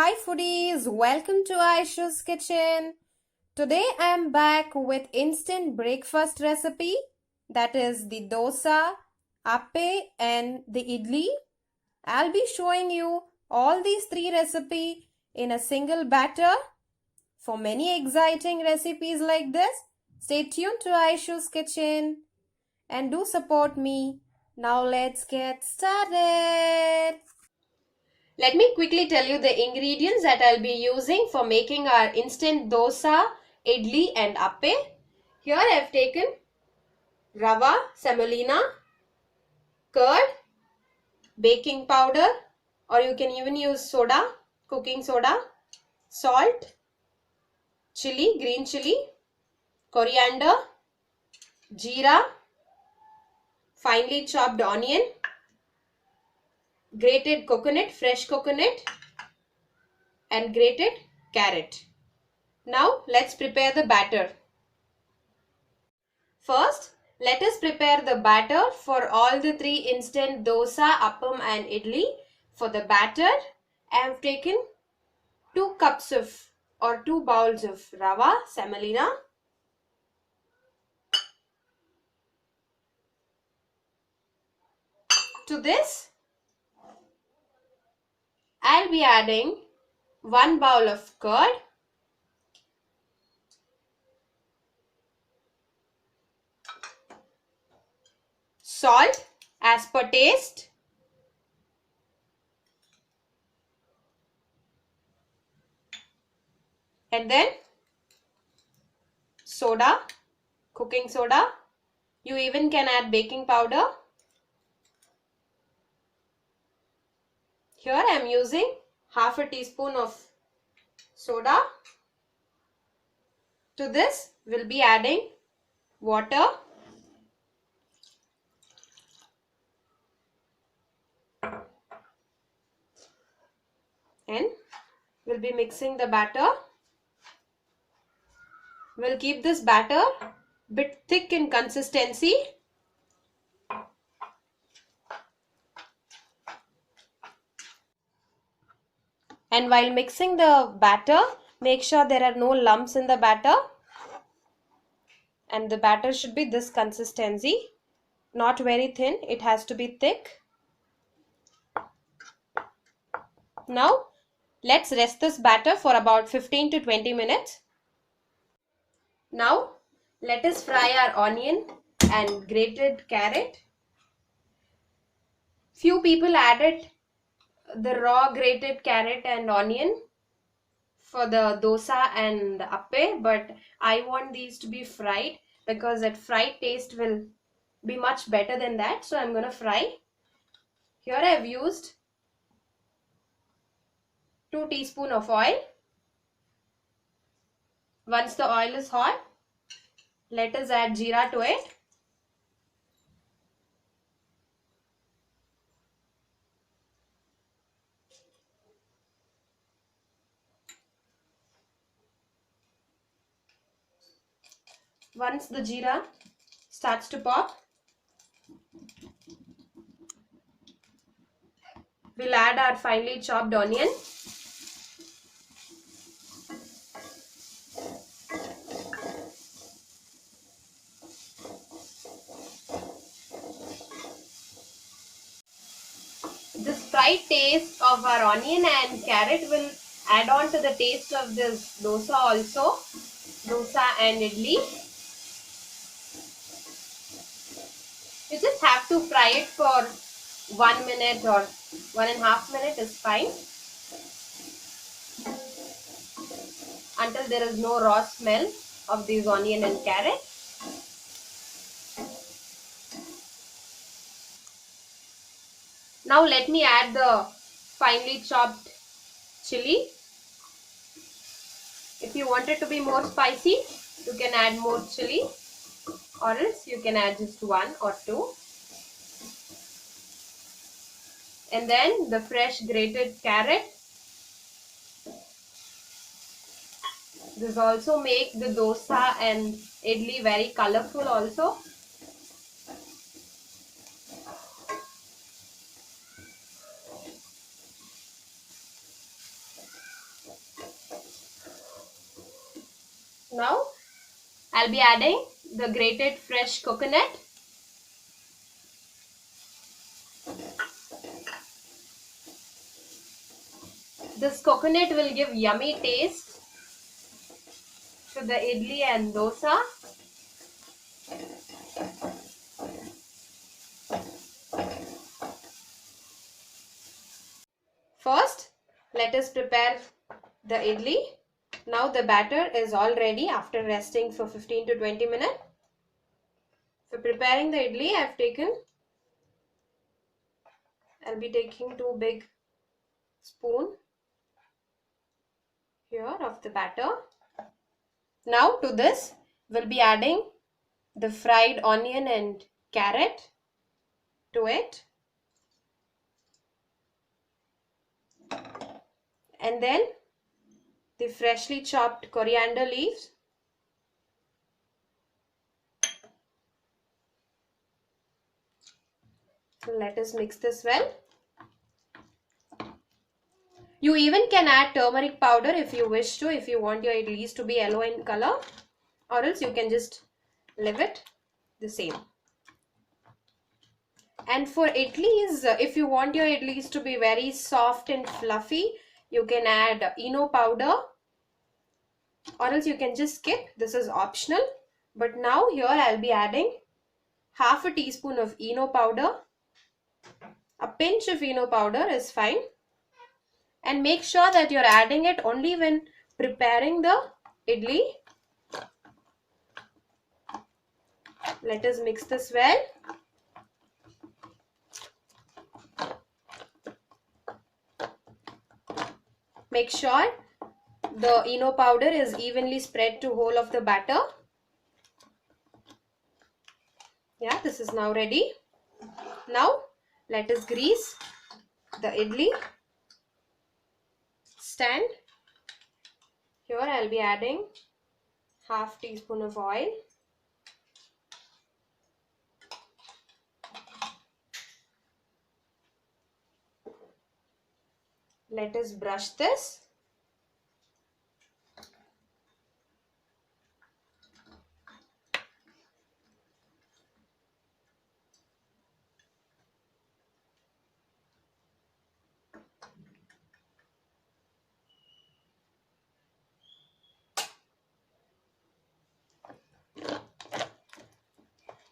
Hi foodies, welcome to Aisha's kitchen. Today I am back with instant breakfast recipe, that is the dosa, appe and the idli. I'll be showing you all these three recipes in a single batter. For many exciting recipes like this, stay tuned to Aisha's kitchen and do support me. Now let's get started. Let me quickly tell you the ingredients that I'll be using for making our instant dosa, idli and appe. Here I have taken rava, semolina, curd, baking powder, or you can even use soda, cooking soda, salt, chili, green chili, coriander, jeera, finely chopped onion, grated coconut, fresh coconut and grated carrot. Now let's prepare the batter. First, let us prepare the batter for all the three instant dosa, appam and idli. For the batter, I have taken 2 cups of or 2 bowls of rava, semolina. To this, I'll be adding 1 bowl of curd, salt as per taste, and then soda, cooking soda. You even can add baking powder. Here I am using half a teaspoon of soda. To this, we'll be adding water and we'll be mixing the batter. We'll keep this batter bit thick in consistency. And while mixing the batter, make sure there are no lumps in the batter. And the batter should be this consistency, not very thin, it has to be thick. Now, let's rest this batter for about 15 to 20 minutes. Now, let us fry our onion and grated carrot. Few people added the raw grated carrot and onion for the dosa and appe, but I want these to be fried because that fried taste will be much better than that. So I'm going to fry. Here I have used 2 teaspoons of oil. Once the oil is hot, let us add jeera to it. Once the jeera starts to pop, we'll add our finely chopped onion. This fried taste of our onion and carrot will add on to the taste of this dosa also, dosa and idli. You just have to fry it for 1 minute or 1.5 minutes is fine, until there is no raw smell of these onion and carrot. Now let me add the finely chopped chili. If you want it to be more spicy, you can add more chili, or else you can add just 1 or 2. And then the fresh grated carrot. This also makes the dosa and idli very colorful also. Now I'll be adding the grated fresh coconut. This coconut will give yummy taste to the idli and dosa. First, let us prepare the idli. Now the batter is all ready after resting for 15 to 20 minutes. For preparing the idli, I'll be taking 2 big spoon here of the batter. Now to this, we'll be adding the fried onion and carrot to it. And then the freshly chopped coriander leaves. Let us mix this well. You even can add turmeric powder if you wish to, if you want your idlis to be yellow in color, or else you can just leave it the same. And for idlis, if you want your idlis to be very soft and fluffy, you can add Eno powder, or else you can just skip. This is optional. But now here I'll be adding half a teaspoon of Eno powder. A pinch of Eno powder is fine. And make sure that you're adding it only when preparing the idli. Let us mix this well. Make sure the Eno powder is evenly spread to whole of the batter. Yeah, this is now ready. Now let us grease the idli stand. Here I'll be adding half teaspoon of oil. Let us brush this.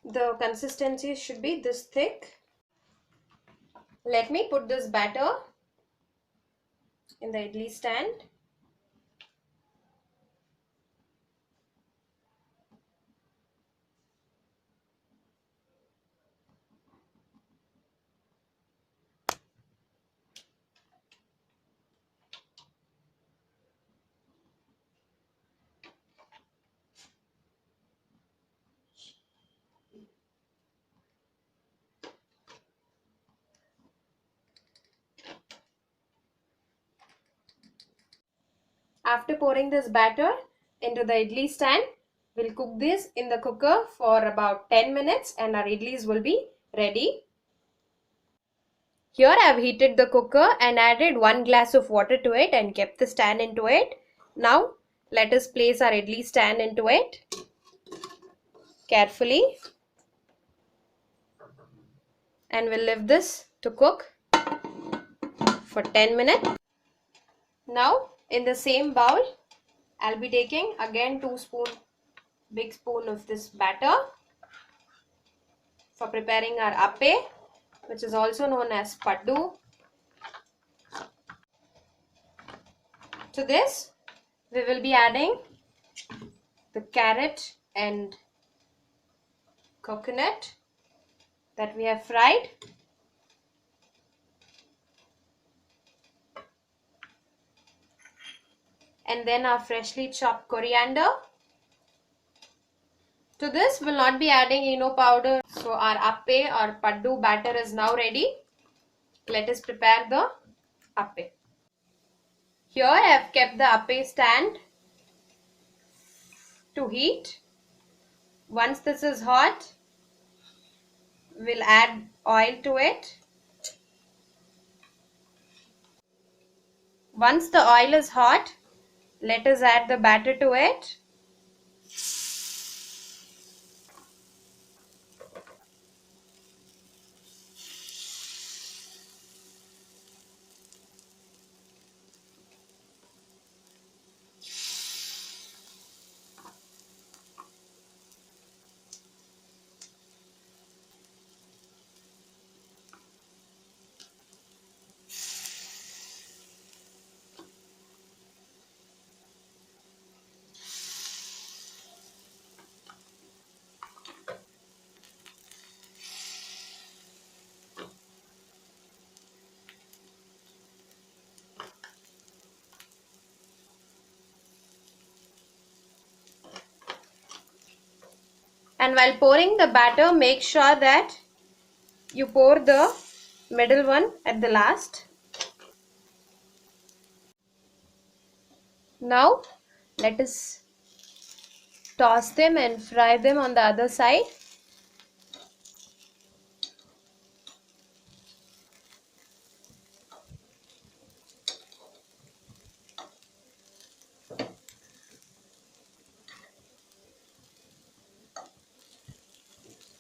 The consistency should be this thick. Let me put this batter in the idli stand. After pouring this batter into the idli stand, we'll cook this in the cooker for about 10 minutes and our idlis will be ready. Here I have heated the cooker and added 1 glass of water to it and kept the stand into it. Now let us place our idli stand into it carefully and we'll leave this to cook for 10 minutes. Now in the same bowl, I'll be taking again 2 big spoon of this batter for preparing our appe, which is also known as paddu. To this, we will be adding the carrot and coconut that we have fried. And then our freshly chopped coriander. To this, we'll not be adding Eno powder. So our appe or paddu batter is now ready. Let us prepare the appe. Here I have kept the appe stand to heat. Once this is hot, we'll add oil to it. Once the oil is hot, let us add the batter to it. And while pouring the batter, make sure that you pour the middle one at the last. Now let us toss them and fry them on the other side.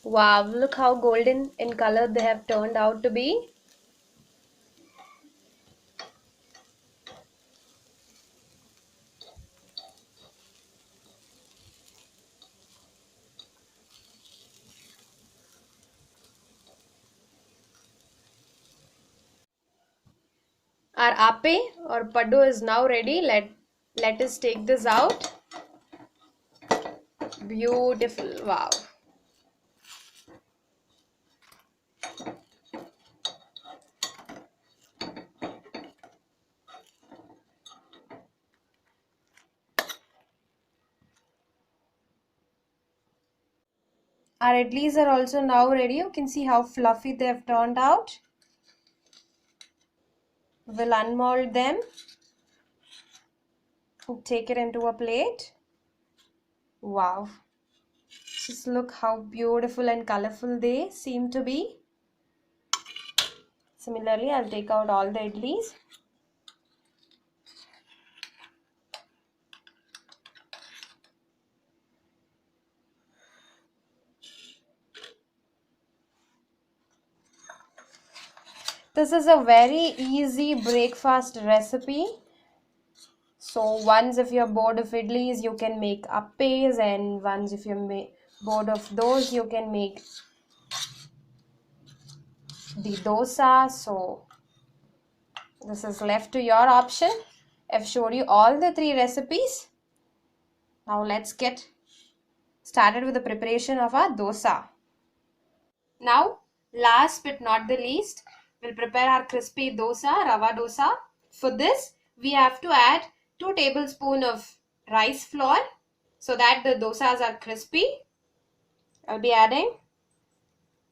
Wow, look how golden in color they have turned out to be. Our appe or paddu is now ready. Let us take this out. Beautiful. Wow. Our idlis are also now ready. You can see how fluffy they have turned out. We'll unmold them and take it into a plate. Wow. Just look how beautiful and colorful they seem to be. Similarly, I'll take out all the idlis. This is a very easy breakfast recipe. So once if you're bored of idlis, you can make appes, and once if you're bored of those, you can make the dosa. So this is left to your option. I've showed you all the three recipes. Now let's get started with the preparation of our dosa. Now, last but not the least, we'll prepare our crispy dosa, rava dosa. For this, we have to add 2 tablespoons of rice flour so that the dosas are crispy. I'll be adding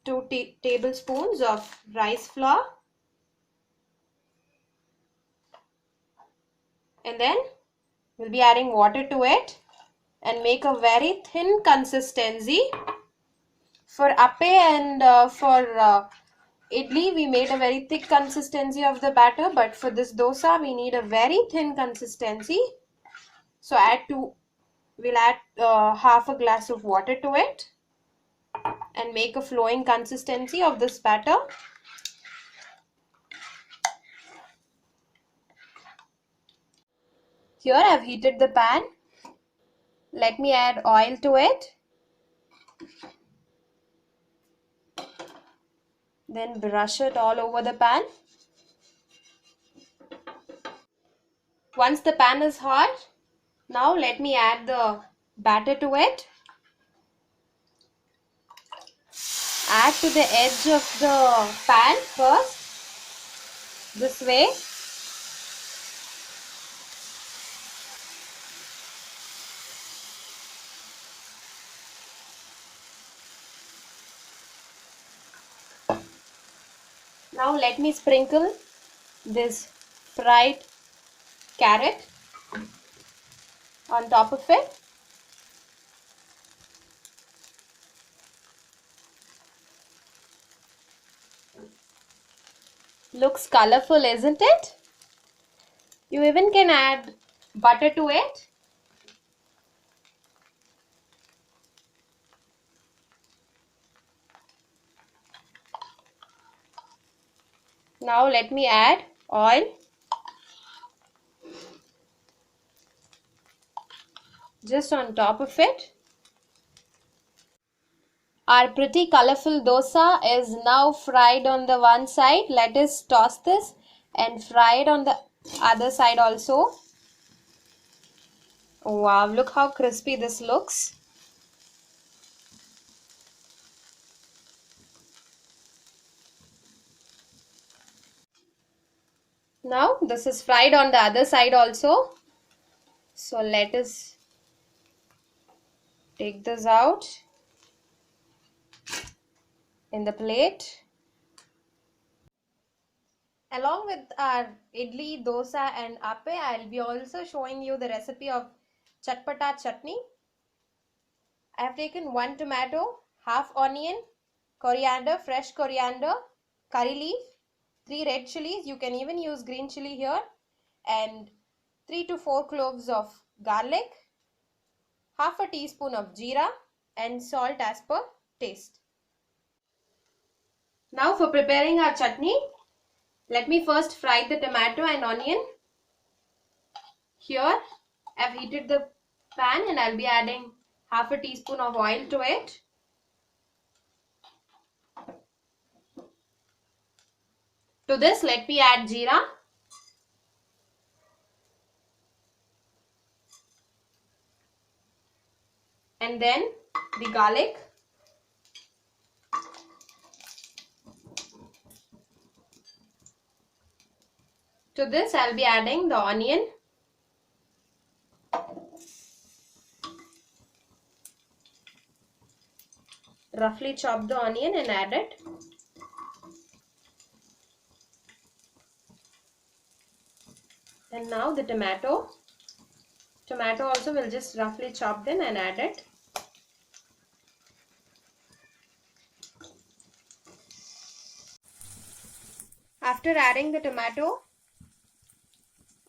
2 tablespoons of rice flour, and then we'll be adding water to it and make a very thin consistency. For appe and for idli, we made a very thick consistency of the batter, but for this dosa, we need a very thin consistency. So we'll add half a glass of water to it and make a flowing consistency of this batter. Here I've heated the pan. Let me add oil to it. Then brush it all over the pan. Once the pan is hot, now let me add the batter to it. Add to the edge of the pan first, this way. Now let me sprinkle this fried carrot on top of it. Looks colorful, isn't it? You even can add butter to it. Now let me add oil. Just on top of it. Our pretty colorful dosa is now fried on the one side. Let us toss this and fry it on the other side also. Wow, look how crispy this looks. Now this is fried on the other side also. So let us take this out. in the plate. Along with our idli, dosa and appe, I'll be also showing you the recipe of chatpata chutney. I have taken 1 tomato, half onion, coriander, fresh coriander, curry leaf, 3 red chilies, you can even use green chili here, and 3 to 4 cloves of garlic, half a teaspoon of jeera and salt as per taste. Now for preparing our chutney, let me first fry the tomato and onion. Here I've heated the pan and I'll be adding half a teaspoon of oil to it. To this, let me add jeera and then the garlic. To this, I'll be adding the onion. Roughly chop the onion and add it. And now the tomato. Tomato also will just roughly chop them and add it. After adding the tomato,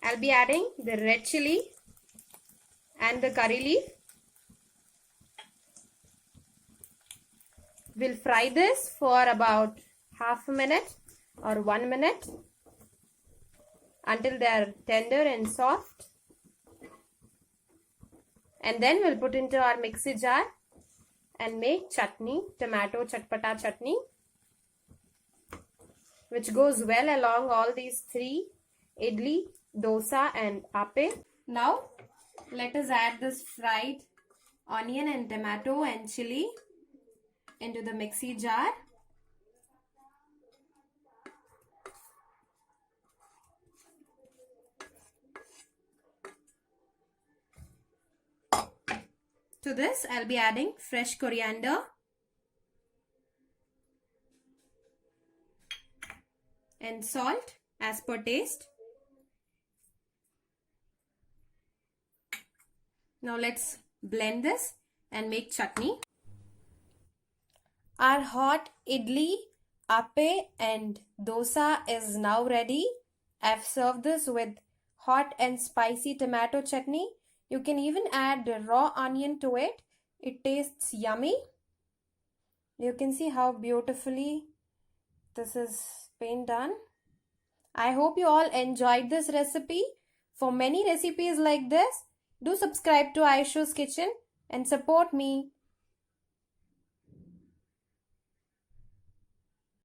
I'll be adding the red chili and the curry leaf. We'll fry this for about half a minute or 1 minute until they are tender and soft. And then we'll put into our mixie jar and make chutney, tomato chatpata chutney, which goes well along all these 3, idli, dosa and appe. Now let us add this fried onion and tomato and chili into the mixie jar. To this, I'll be adding fresh coriander and salt as per taste. Now let's blend this and make chutney. Our hot idli, appe and dosa is now ready. I've served this with hot and spicy tomato chutney. You can even add raw onion to it. It tastes yummy. You can see how beautifully this is been done. I hope you all enjoyed this recipe. For many recipes like this, do subscribe to Aishu's Kitchen and support me.